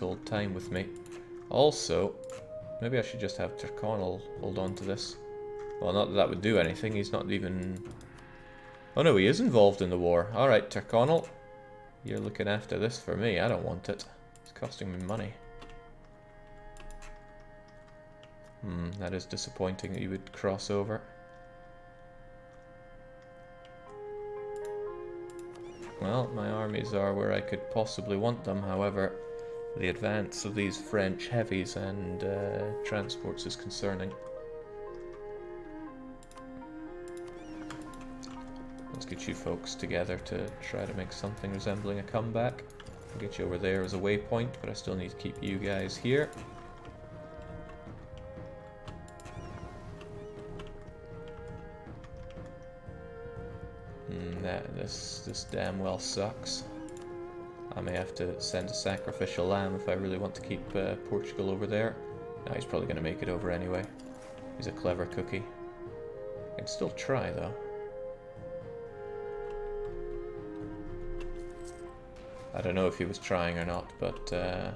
old time with me. Also, maybe I should just have Tyrconnell hold on to this. Well, not that that would do anything. He's not even... Oh no, he is involved in the war. Alright, Tyrconnell. You're looking after this for me. I don't want it. It's costing me money. That is disappointing that you would cross over. Well, my armies are where I could possibly want them. However, the advance of these French heavies and transports is concerning. Let's get you folks together to try to make something resembling a comeback. I'll get you over there as a waypoint, but I still need to keep you guys here. This damn well sucks. I may have to send a sacrificial lamb if I really want to keep Portugal over there. No, he's probably going to make it over anyway. He's a clever cookie. I can still try, though. I don't know if he was trying or not, but I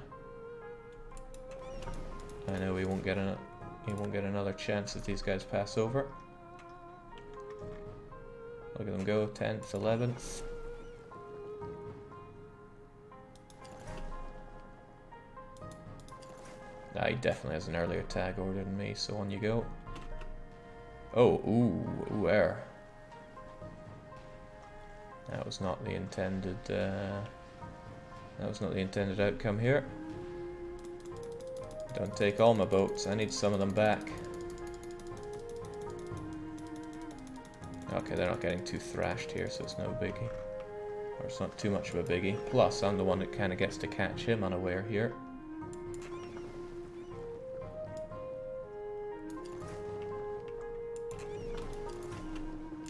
know he won't get another chance if these guys pass over. Look at them go, 10th, 11th. He definitely has an earlier tag order than me, so on you go. Oh, ooh, air. That was not the intended, outcome here. Don't take all my boats, I need some of them back. Okay, they're not getting too thrashed here, so it's no biggie. Or it's not too much of a biggie. Plus, I'm the one that kind of gets to catch him unaware here.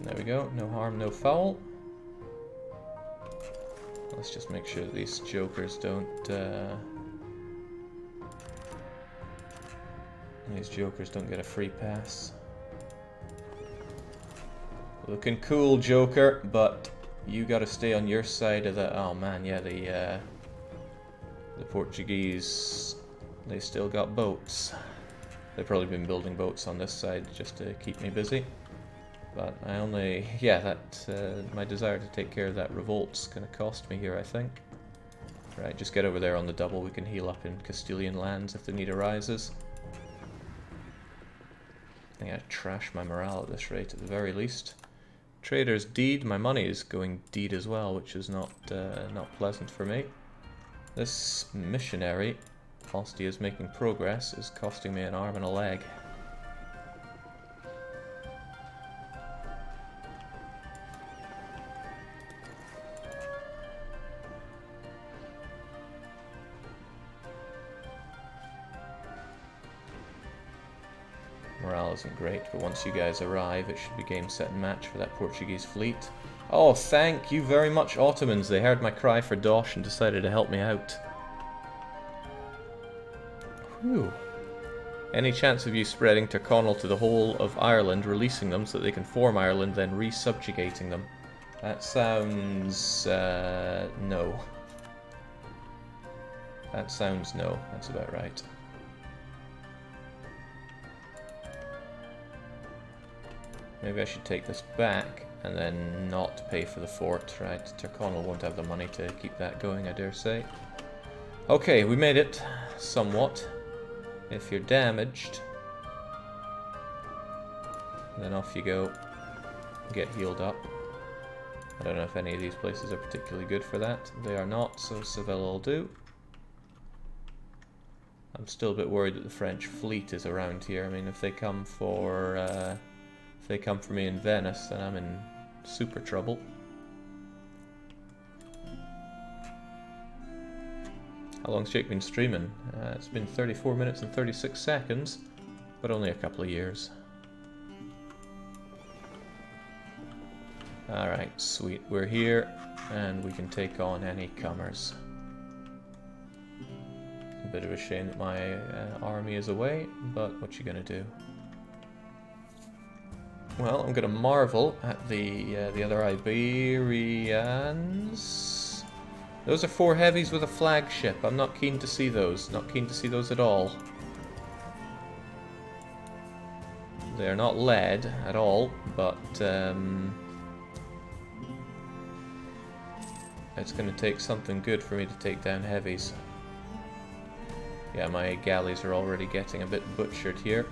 There we go, no harm, no foul. Let's just make sure that these jokers don't get a free pass. Looking cool, Joker, but you gotta stay on your side of the... Oh man, yeah, the Portuguese, they still got boats. They've probably been building boats on this side just to keep me busy. But I only... Yeah, that my desire to take care of that revolt's gonna cost me here, I think. Right, just get over there on the double. We can heal up in Castilian lands if the need arises. I think I trash my morale at this rate at the very least. Trader's deed. My money is going deed as well, which is not pleasant for me. This missionary, whilst he is making progress, is costing me an arm and a leg. Morale isn't great, but once you guys arrive, it should be game, set, and match for that Portuguese fleet. Oh, thank you very much, Ottomans. They heard my cry for dosh and decided to help me out. Whew. Any chance of you spreading Tyrconnell to the whole of Ireland, releasing them so that they can form Ireland, then re-subjugating them? That sounds... no. That sounds no. That's about right. Maybe I should take this back and then not pay for the fort, right? Tyrconnell won't have the money to keep that going, I dare say. Okay, we made it. Somewhat. If you're damaged, then off you go. Get healed up. I don't know if any of these places are particularly good for that. They are not, so Seville will do. I'm still a bit worried that the French fleet is around here. I mean, if they come for me in Venice, then I'm in super trouble. How long's Jake been streaming? It's been 34 minutes and 36 seconds, but only a couple of years. Alright, sweet. We're here, and we can take on any comers. A bit of a shame that my army is away, but what you gonna do? Well, I'm gonna marvel at the other Iberians. Those are 4 heavies with a flagship. I'm not keen to see those. Not keen to see those at all. They're not lead at all, but it's going to take something good for me to take down heavies. Yeah, my galleys are already getting a bit butchered here.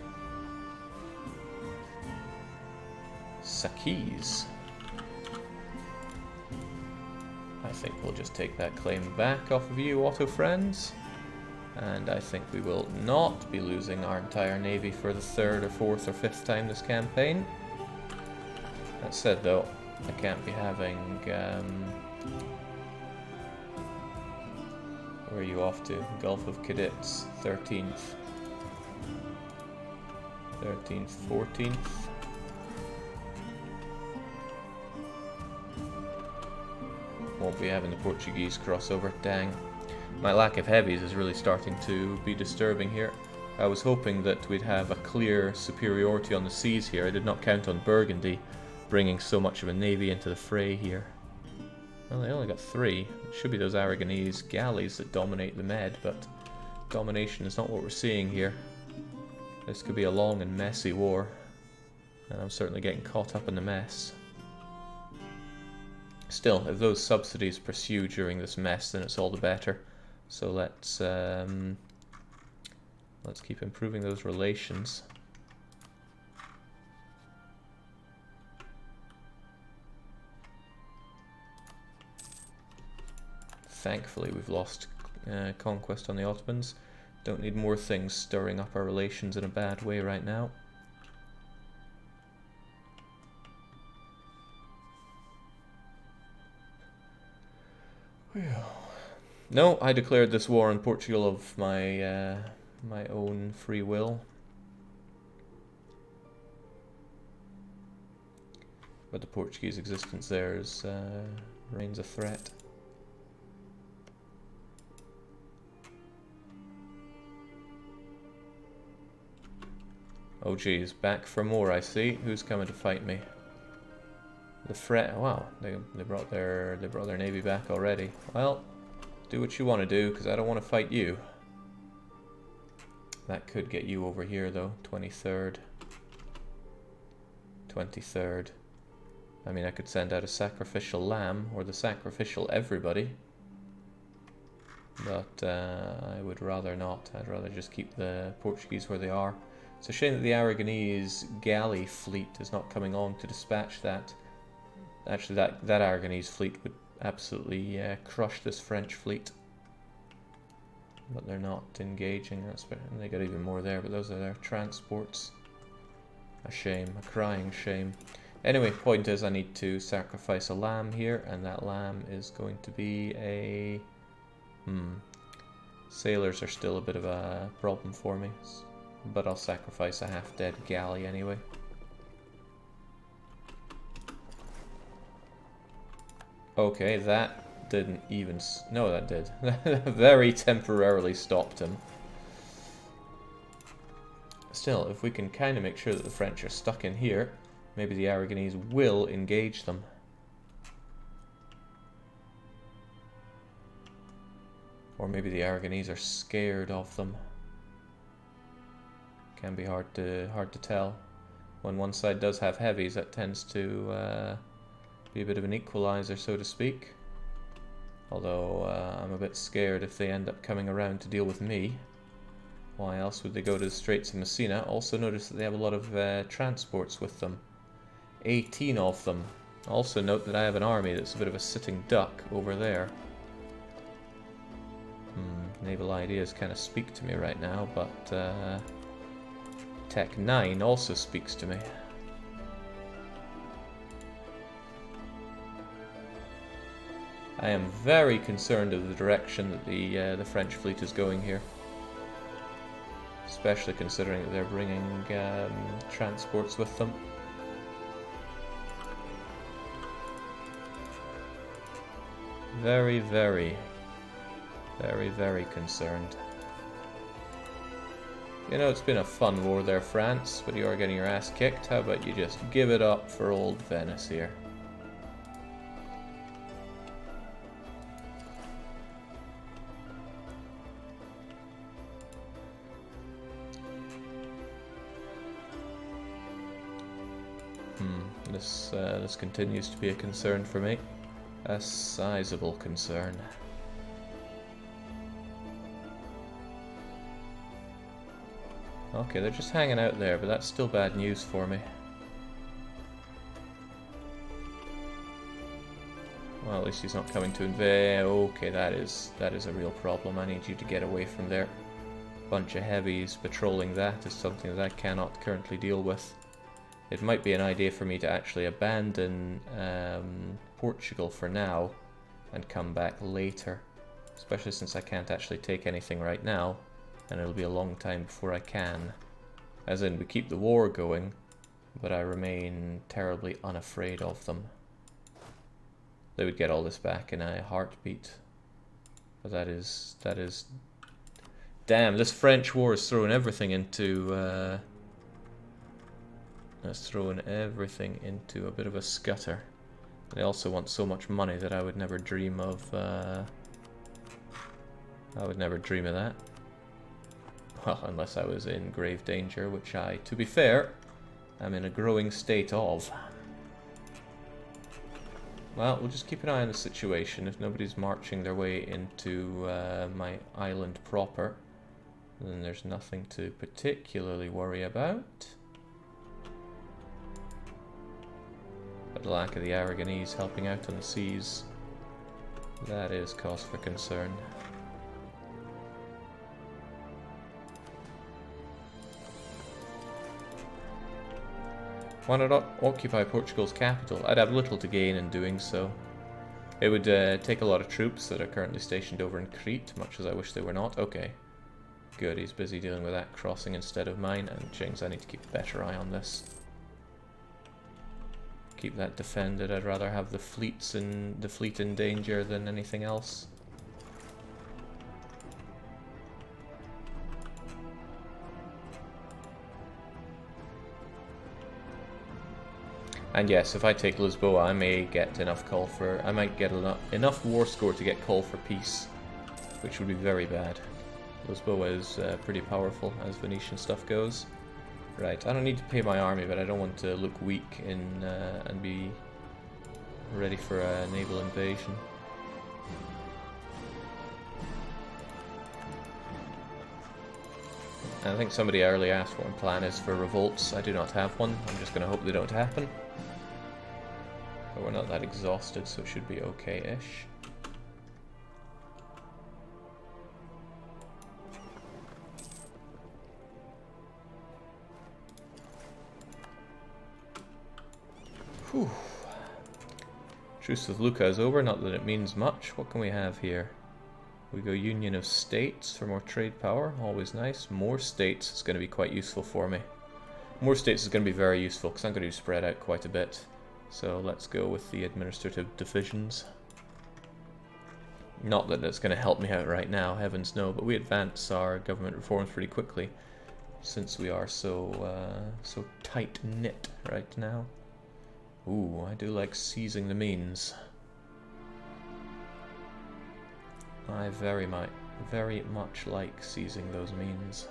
Sakis. I think we'll just take that claim back off of you, Otto friends. And I think we will not be losing our entire navy for the 3rd or 4th or 5th time this campaign. That said though, I can't be having... where are you off to? Gulf of Cadets, 13th. 13th, 14th. Won't be having the Portuguese crossover, dang. My lack of heavies is really starting to be disturbing here. I was hoping that we'd have a clear superiority on the seas here. I did not count on Burgundy bringing so much of a navy into the fray here. Well, they only got 3. It should be those Aragonese galleys that dominate the Med, but domination is not what we're seeing here. This could be a long and messy war, and I'm certainly getting caught up in the mess. Still, if those subsidies pursue during this mess, then it's all the better. So let's keep improving those relations. Thankfully, we've lost conquest on the Ottomans. Don't need more things stirring up our relations in a bad way right now. No, I declared this war on Portugal of my my own free will. But the Portuguese existence there is remains a threat. Oh geez, back for more I see. Who's coming to fight me? The Fret. Wow, they brought their navy back already. Well, do what you want to do, because I don't want to fight you. That could get you over here though. 23rd. 23rd. I mean, I could send out a sacrificial lamb, or the sacrificial everybody. But I would rather not. I'd rather just keep the Portuguese where they are. It's a shame that the Aragonese galley fleet is not coming on to dispatch that. Actually, that Aragonese fleet would absolutely crush this French fleet. But they're not engaging. And they got even more there, but those are their transports. A shame, a crying shame. Anyway, point is I need to sacrifice a lamb here, and that lamb is going to be a... Sailors are still a bit of a problem for me, but I'll sacrifice a half-dead galley anyway. Okay, that didn't even... No, that did. Very temporarily stopped him. Still, if we can kind of make sure that the French are stuck in here, maybe the Aragonese will engage them. Or maybe the Aragonese are scared of them. Can be hard to tell. When one side does have heavies, that tends to be a bit of an equalizer, so to speak. Although I'm a bit scared if they end up coming around to deal with me. Why else would they go to the Straits of Messina? Also notice that they have a lot of transports with them. 18 of them. Also note that I have an army that's a bit of a sitting duck over there. Naval ideas kind of speak to me right now, but Tech 9 also speaks to me. I am very concerned of the direction that the French fleet is going here. Especially considering that they're bringing transports with them. Very, very concerned. You know, it's been a fun war there, France, but you are getting your ass kicked. How about you just give it up for old Venice here? This continues to be a concern for me. A sizable concern. Okay, they're just hanging out there, but that's still bad news for me. Well, at least he's not coming to invade. Okay, that is a real problem. I need you to get away from there. Bunch of heavies patrolling that is something that I cannot currently deal with. It might be an idea for me to actually abandon Portugal for now and come back later, especially since I can't actually take anything right now, and it'll be a long time before I can. As in, we keep the war going, but I remain terribly unafraid of them. They would get all this back in a heartbeat. But that is... Damn, this French war is throwing everything into... It's throwing everything into a bit of a scutter. They also want so much money that I would never dream of... I would never dream of that. Well, unless I was in grave danger, which I, to be fair, am in a growing state of. Well, we'll just keep an eye on the situation. If nobody's marching their way into my island proper, then there's nothing to particularly worry about. But the lack of the Aragonese helping out on the seas, that is cause for concern. Why not occupy Portugal's capital? I'd have little to gain in doing so. It would take a lot of troops that are currently stationed over in Crete, much as I wish they were not. Okay. Good, he's busy dealing with that crossing instead of mine, and Jings, I need to keep a better eye on this. Keep that defended. I'd rather have the fleet in danger than anything else. And yes, if I take Lisboa, I may get enough call for... I might get enough war score to get call for peace, which would be very bad. Lisboa is pretty powerful as Venetian stuff goes. Right, I don't need to pay my army, but I don't want to look weak and be ready for a naval invasion. I think somebody earlier asked what my plan is for revolts. I do not have one. I'm just going to hope they don't happen. But we're not that exhausted, so it should be okay-ish. Whew. Truce with Lucca is over, not that it means much. What can we have here? We go Union of States for more trade power, always nice. More states is going to be quite useful for me. More states is going to be very useful because I'm going to spread out quite a bit. So let's go with the administrative divisions. Not that it's going to help me out right now, heavens no, but we advance our government reforms pretty quickly since we are so so tight-knit right now. Ooh, I do like seizing the means. I very much like seizing those means.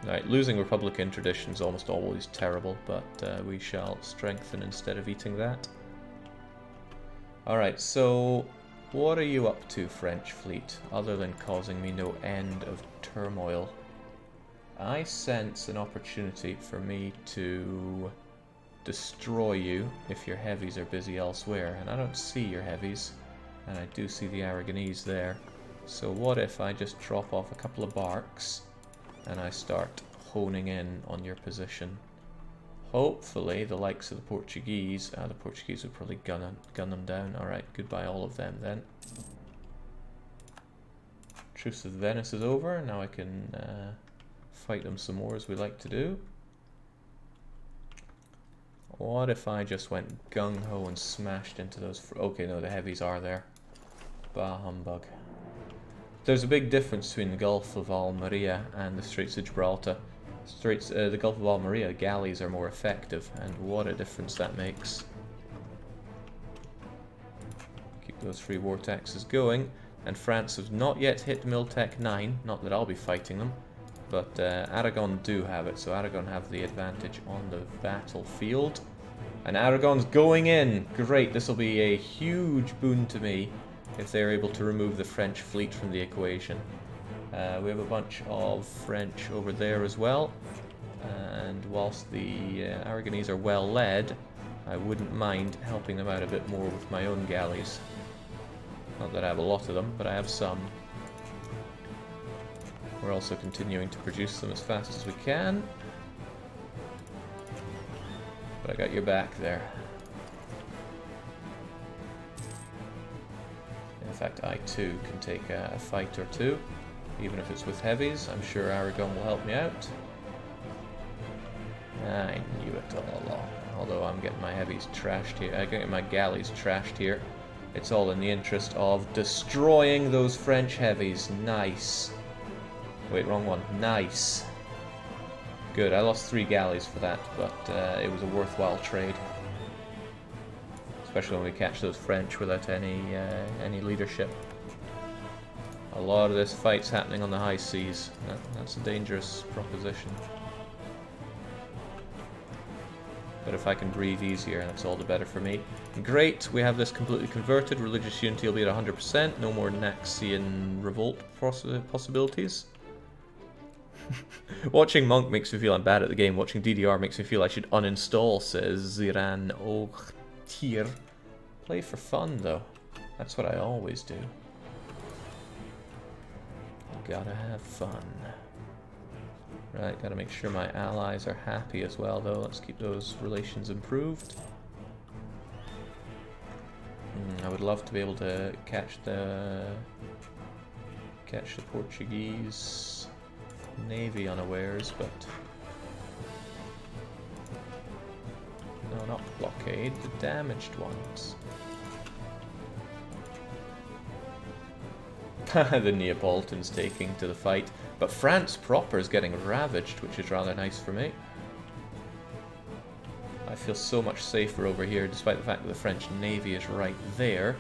Right, losing Republican tradition is almost always terrible, but we shall strengthen instead of eating that. Alright, so what are you up to, French fleet, other than causing me no end of turmoil? I sense an opportunity for me to destroy you if your heavies are busy elsewhere, and I don't see your heavies, and I do see the Aragonese there. So what if I just drop off a couple of barks and I start honing in on your position? Hopefully the likes of the Portuguese would probably gun them down. Alright, goodbye all of them then. Truce with Venice is over, now I can fight them some more as we like to do. What if I just went gung-ho and smashed into those... Okay, no, the heavies are there. Bah humbug. There's a big difference between the Gulf of Almeria and the Straits of Gibraltar. The Gulf of Almeria, galleys are more effective, and what a difference that makes. Keep those free war taxes going, and France has not yet hit Miltech 9, not that I'll be fighting them. But Aragon do have it, so Aragon have the advantage on the battlefield. And Aragon's going in! Great, this will be a huge boon to me if they're able to remove the French fleet from the equation. We have a bunch of French over there as well. And whilst the Aragonese are well led, I wouldn't mind helping them out a bit more with my own galleys. Not that I have a lot of them, but I have some. We're also continuing to produce them as fast as we can. But I got your back there. In fact, I too can take a fight or two, even if it's with heavies. I'm sure Aragon will help me out. I knew it all along. Although I'm getting my heavies trashed here. I'm getting my galleys trashed here. It's all in the interest of destroying those French heavies. Nice. Wait, wrong one. Nice. Good, I lost 3 galleys for that, but it was a worthwhile trade. Especially when we catch those French without any leadership. A lot of this fight's happening on the high seas. That's a dangerous proposition. But if I can breathe easier, that's all the better for me. Great, we have this completely converted. Religious unity will be at 100%. No more Naxian revolt possibilities. Watching Monk makes me feel I'm bad at the game. Watching DDR makes me feel I should uninstall, says Ziran Oghtir. Play for fun, though. That's what I always do. Gotta have fun. Right, gotta make sure my allies are happy as well, though. Let's keep those relations improved. I would love to be able to catch the Portuguese navy unawares, but no, not blockade, the damaged ones. The Neapolitans taking to the fight, but France proper is getting ravaged, which is rather nice for me. I feel so much safer over here, despite the fact that the French navy is right there.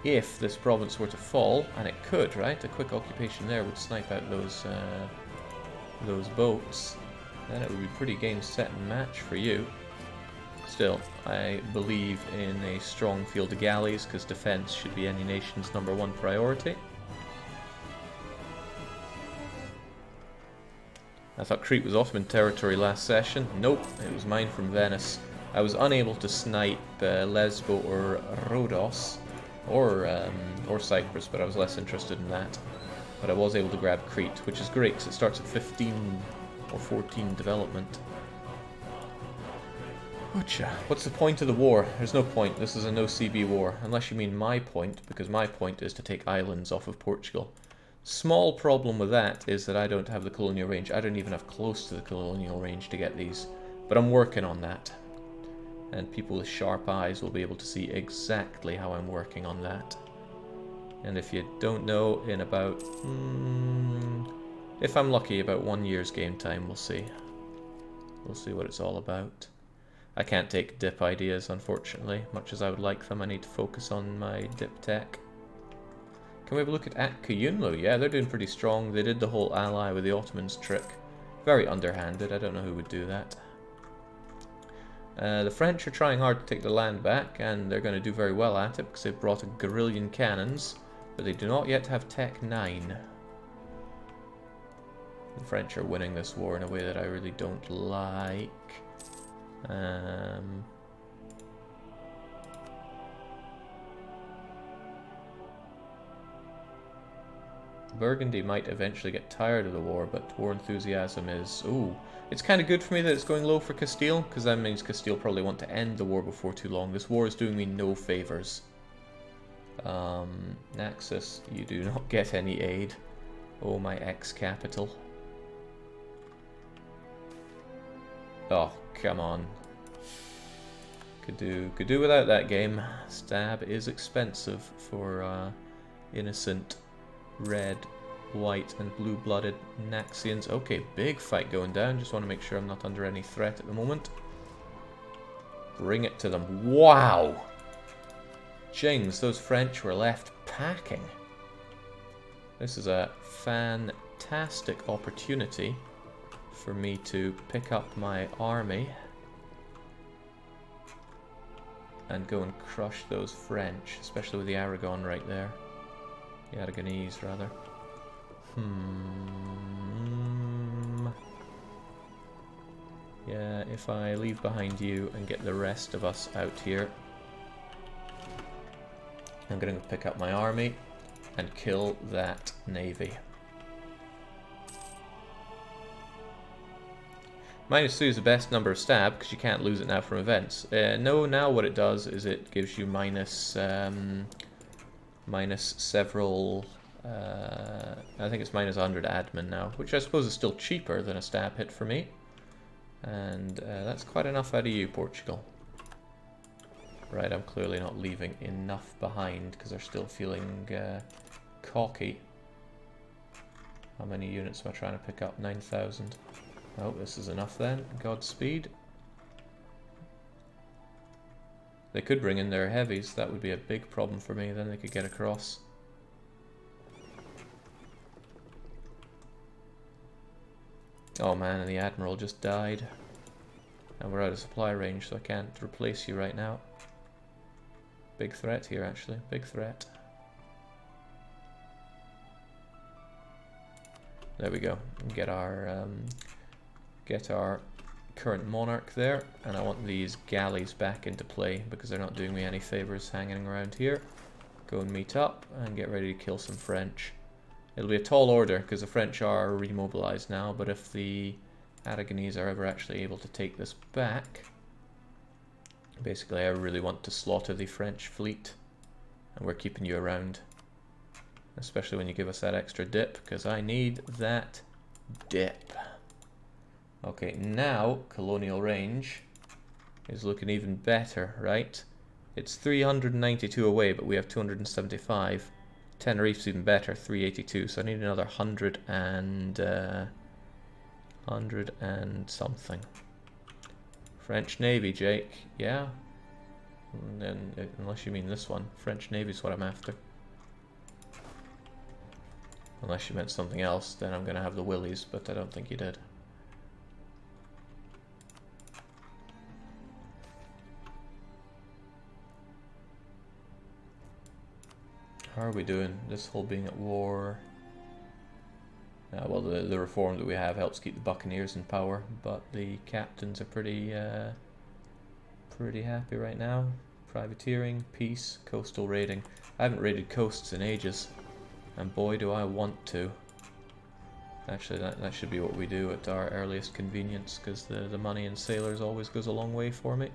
If this province were to fall, and it could, right? A quick occupation there would snipe out those boats. Then it would be pretty game, set, and match for you. Still, I believe in a strong field of galleys, because defense should be any nation's #1 priority. I thought Crete was Ottoman territory last session. Nope, it was mine from Venice. I was unable to snipe Lesbo or Rhodos, or Cyprus, but I was less interested in that. But I was able to grab Crete, which is great because it starts at 15 or 14 development. What's the point of the war? There's no point. This is a no CB war, unless you mean my point, because my point is to take islands off of Portugal. Small problem with that is that I don't have the colonial range. I don't even have close to the colonial range to get these, but I'm working on that. And people with sharp eyes will be able to see exactly how I'm working on that. And if you don't know, in about, if I'm lucky, about 1 year's game time, we'll see. We'll see what it's all about. I can't take dip ideas, unfortunately. Much as I would like them, I need to focus on my dip tech. Can we have a look at Kuyunlu? Yeah, they're doing pretty strong. They did the whole ally with the Ottomans trick. Very underhanded. I don't know who would do that. The French are trying hard to take the land back, and they're going to do very well at it because they've brought a Guerrillian cannons, but they do not yet have Tech 9. The French are winning this war in a way that I really don't like. Burgundy might eventually get tired of the war, but war enthusiasm is... Ooh, it's kind of good for me that it's going low for Castile, because that means Castile probably want to end the war before too long. This war is doing me no favors. Naxos, you do not get any aid. Oh, my ex-capital. Oh, come on. Could do without that game. Stab is expensive for innocent red, white, and blue-blooded Naxians. Okay, big fight going down. Just want to make sure I'm not under any threat at the moment. Bring it to them. Wow! Jings, those French were left packing. This is a fantastic fantastic opportunity for me to pick up my army and go and crush those French, especially with the Aragon right there. The Aragonese, rather. Yeah, if I leave behind you and get the rest of us out here, I'm going to pick up my army and kill that navy. -2 is the best number of stab because you can't lose it now from events. No, now what it does is it gives you minus several. I think it's minus 100 admin now, which I suppose is still cheaper than a stab hit for me. And that's quite enough out of you, Portugal. Right, I'm clearly not leaving enough behind because they're still feeling cocky. How many units am I trying to pick up? 9,000. Oh, this is enough then. Godspeed. They could bring in their heavies. That would be a big problem for me. Then they could get across. Oh man, and the Admiral just died. And we're out of supply range, so I can't replace you right now. Big threat here, actually. Big threat. There we go. Get our current monarch there, and I want these galleys back into play because they're not doing me any favors hanging around here. Go and meet up and get ready to kill some French. It'll be a tall order because the French are remobilized now, but if the Aragonese are ever actually able to take this back, basically I really want to slaughter the French fleet, and we're keeping you around, especially when you give us that extra dip, because I need that dip. Okay, now colonial range is looking even better, right? It's 392 away, but we have 275. Tenerife's even better, 382. So I need another 100 and something. French Navy, Jake. Yeah. And then, unless you mean this one, French Navy's what I'm after. Unless you meant something else, then I'm gonna have the Willies, but I don't think you did. How are we doing? This whole being at war. Well, the reform that we have helps keep the Buccaneers in power, but the captains are pretty happy right now. Privateering, peace, coastal raiding. I haven't raided coasts in ages, and boy do I want to. Actually, that should be what we do at our earliest convenience, because the money in sailors always goes a long way for me.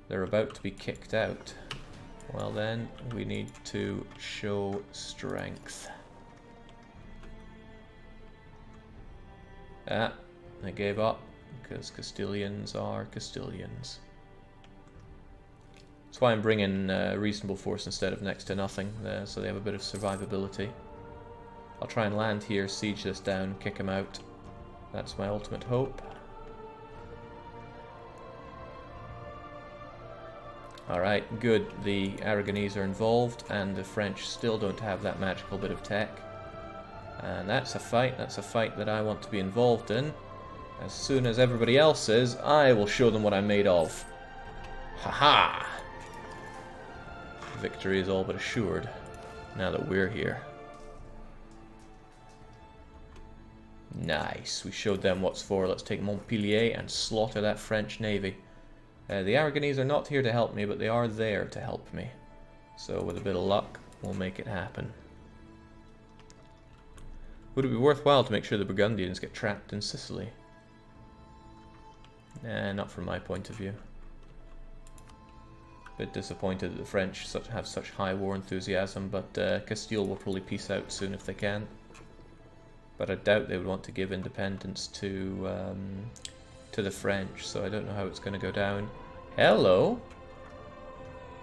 They're about to be kicked out. Well then, we need to show strength. Ah, they gave up, because Castilians are Castilians. That's why I'm bringing a reasonable force instead of next to nothing, so they have a bit of survivability. I'll try and land here, siege this down, kick them out. That's my ultimate hope. Alright, good. The Aragonese are involved, and the French still don't have that magical bit of tech. And that's a fight that I want to be involved in. As soon as everybody else is, I will show them what I'm made of. Haha! Victory is all but assured, now that we're here. Nice, we showed them what's for. Let's take Montpellier and slaughter that French navy. The Aragonese are not here to help me, but they are there to help me. So with a bit of luck, we'll make it happen. Would it be worthwhile to make sure the Burgundians get trapped in Sicily? Nah, not from my point of view. Bit disappointed that the French have such high war enthusiasm, but Castile will probably peace out soon if they can. But I doubt they would want to give independence to the French, so I don't know how it's going to go down. Hello!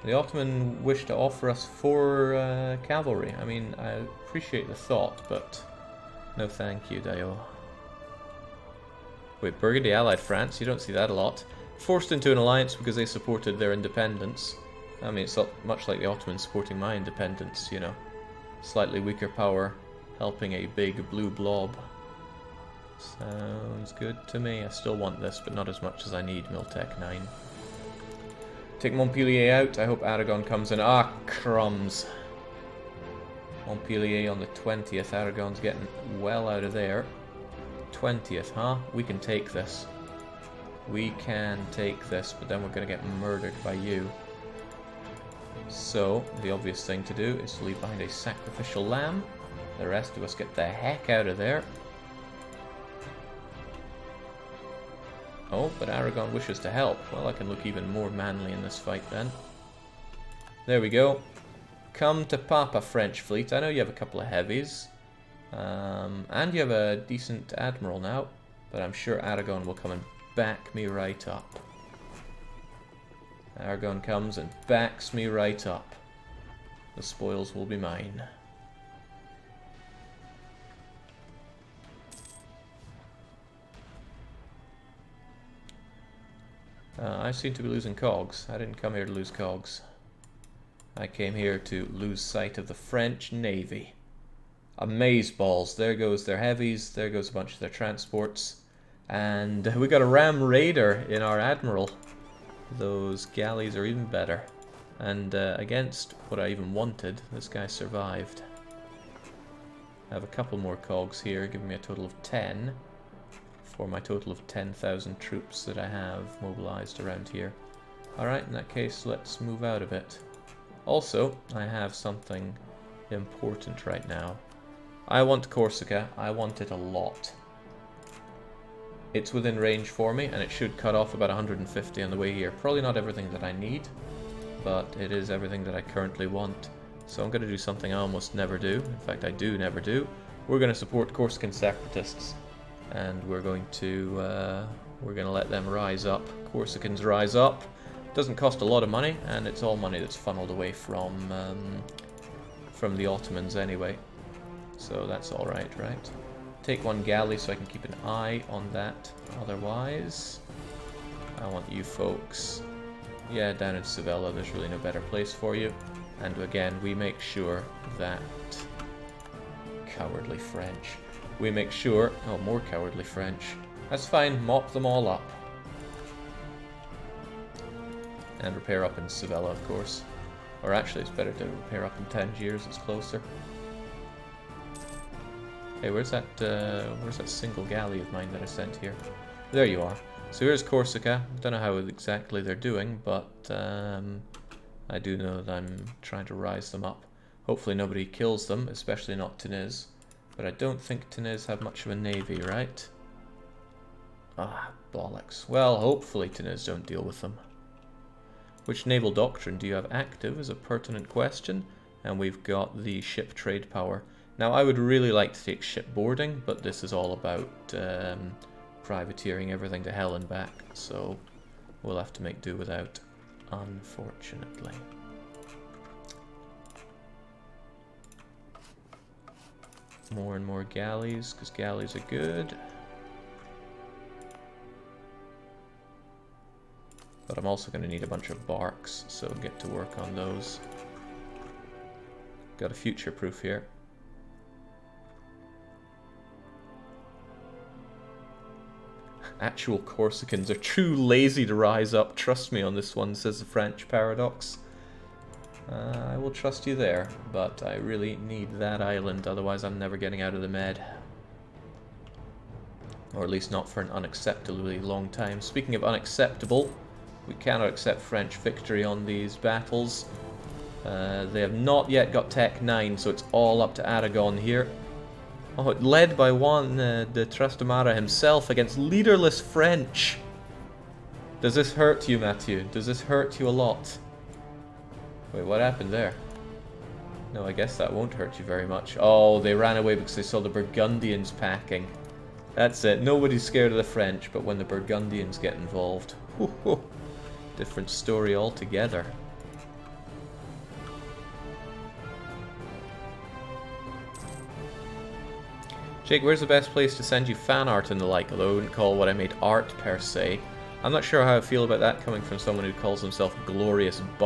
The Ottoman wish to offer us 4 cavalry. I mean, I appreciate the thought, but no thank you, Dio. Wait, Burgundy allied France? You don't see that a lot. Forced into an alliance because they supported their independence. I mean, it's not much like the Ottomans supporting my independence, you know. Slightly weaker power, helping a big blue blob. Sounds good to me. I still want this, but not as much as I need, Miltech 9. Take Montpellier out. I hope Aragon comes in. Ah, crumbs. Montpellier on the 20th. Aragon's getting well out of there. 20th, huh? We can take this. We can take this, but then we're going to get murdered by you. So, the obvious thing to do is to leave behind a sacrificial lamb. The rest of us get the heck out of there. Oh, but Aragon wishes to help. Well, I can look even more manly in this fight then. There we go. Come to Papa, French fleet. I know you have a couple of heavies. And you have a decent admiral now. But I'm sure Aragon will come and back me right up. Aragon comes and backs me right up. The spoils will be mine. I seem to be losing cogs. I didn't come here to lose cogs. I came here to lose sight of the French Navy. Amazeballs. There goes their heavies. There goes a bunch of their transports. And we got a ram raider in our admiral. Those galleys are even better. And against what I even wanted, this guy survived. I have a couple more cogs here, giving me a total of 10. For my total of 10,000 troops that I have mobilized around here. Alright, in that case, let's move out of it. Also, I have something important right now. I want Corsica. I want it a lot. It's within range for me, and it should cut off about 150 on the way here. Probably not everything that I need, but it is everything that I currently want. So I'm going to do something I almost never do. In fact, I do never do. We're going to support Corsican separatists. And we're going to let them rise up. Corsicans rise up. Doesn't cost a lot of money, and it's all money that's funneled away from the Ottomans anyway. So that's all right, right? Take one galley so I can keep an eye on that. Otherwise, I want you folks. Yeah, down in Sevilla, there's really no better place for you. And again, we make sure that cowardly French. We make sure... Oh, more cowardly French. That's fine. Mop them all up. And repair up in Sevilla, of course. Or actually, it's better to repair up in Tangiers. It's closer. Hey, where's that single galley of mine that I sent here? There you are. So here's Corsica. Don't know how exactly they're doing, but I do know that I'm trying to rise them up. Hopefully nobody kills them, especially not Tunis. But I don't think Tunis have much of a navy, right? Ah, bollocks. Well, hopefully Tunis don't deal with them. Which naval doctrine do you have active is a pertinent question. And we've got the ship trade power. Now, I would really like to take shipboarding, but this is all about privateering everything to hell and back. So we'll have to make do without, unfortunately. More and more galleys, because galleys are good. But I'm also going to need a bunch of barks, so get to work on those. Got a future proof here. Actual Corsicans are too lazy to rise up. Trust me on this one, says the French paradox. I will trust you there, but I really need that island, otherwise I'm never getting out of the Med. Or at least not for an unacceptably long time. Speaking of unacceptable, we cannot accept French victory on these battles. They have not yet got Tech 9, so it's all up to Aragon here. Oh, led by Juan de Trastamara himself against leaderless French. Does this hurt you, Matthew? Does this hurt you a lot? Wait, what happened there? No, I guess that won't hurt you very much. Oh, they ran away because they saw the Burgundians packing. That's it. Nobody's scared of the French, but when the Burgundians get involved, different story altogether. Jake, where's the best place to send you fan art and the like? Although I wouldn't call what I made art per se. I'm not sure how I feel about that coming from someone who calls himself Glorious